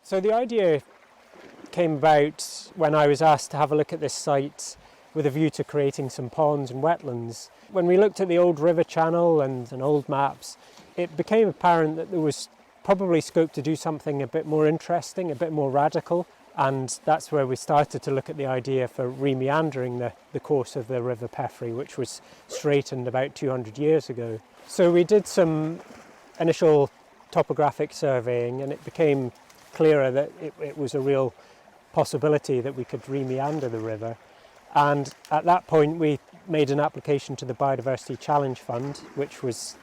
So the idea came about when I was asked to have a look at this site with a view to creating some ponds and wetlands. When we looked at the old river channel and old maps, it became apparent that there was probably scope to do something a bit more interesting, a bit more radical, and that's where we started to look at the idea for re-meandering the course of the River Peffery, which was straightened about 200 years ago. So we did some initial topographic surveying, and it became clearer that it was a real possibility that we could re-meander the river. And at that point we made an application to the Biodiversity Challenge Fund, which was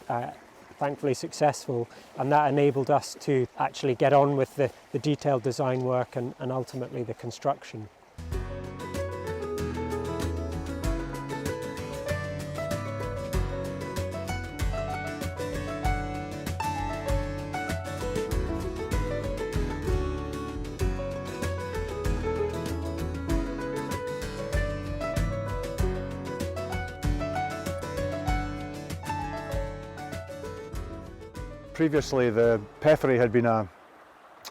thankfully successful, and that enabled us to actually get on with the detailed design work and ultimately the construction. Previously, the Peffery had been a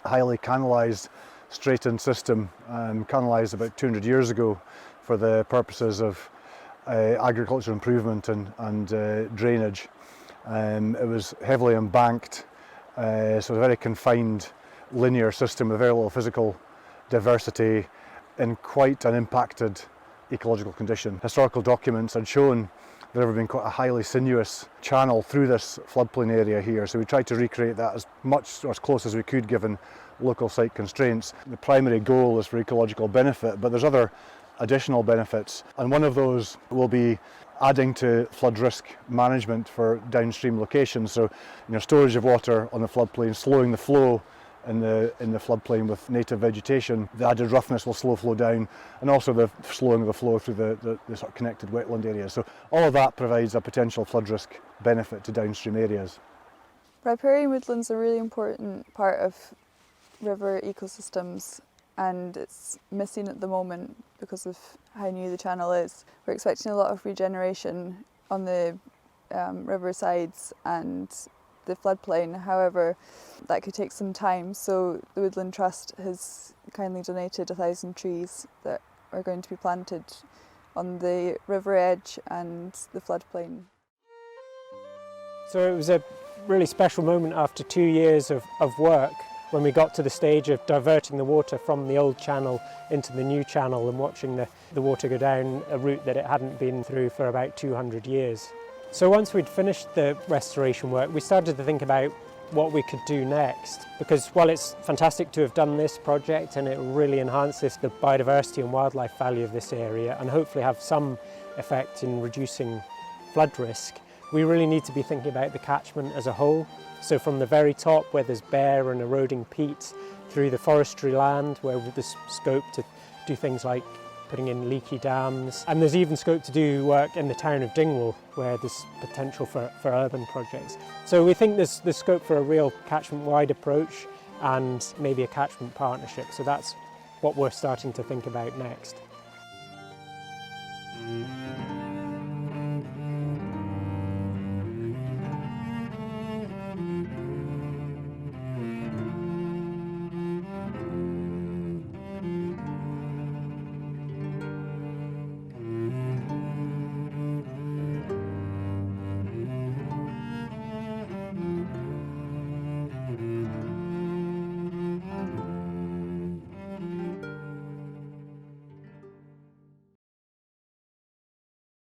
highly canalised, straightened system, canalised about 200 years ago for the purposes of agricultural improvement and drainage. It was heavily embanked, so it was a very confined, linear system with very little physical diversity in quite an impacted ecological condition. Historical documents had shown there had been quite a highly sinuous channel through this floodplain area here, so we tried to recreate that as much or as close as we could given local site constraints. The primary goal is for ecological benefit, but there's other additional benefits, and one of those will be adding to flood risk management for downstream locations. So, storage of water on the floodplain, slowing the flow in the floodplain with native vegetation. The added roughness will slow flow down, and also the slowing of the flow through the sort of connected wetland areas. So all of that provides a potential flood risk benefit to downstream areas. Riparian woodlands are a really important part of river ecosystems, and it's missing at the moment because of how new the channel is. We're expecting a lot of regeneration on the river sides and the floodplain. However, that could take some time, so the Woodland Trust has kindly donated 1,000 trees that are going to be planted on the river edge and the floodplain. So it was a really special moment after 2 years of work when we got to the stage of diverting the water from the old channel into the new channel and watching the water go down a route that it hadn't been through for about 200 years. So once we'd finished the restoration work, we started to think about what we could do next, because while it's fantastic to have done this project and it really enhances the biodiversity and wildlife value of this area and hopefully have some effect in reducing flood risk, we really need to be thinking about the catchment as a whole. So from the very top where there's bare and eroding peat, through the forestry land where there's scope to do things like putting in leaky dams, and there's even scope to do work in the town of Dingwall where there's potential for urban projects. So we think there's scope for a real catchment-wide approach and maybe a catchment partnership. So that's what we're starting to think about next.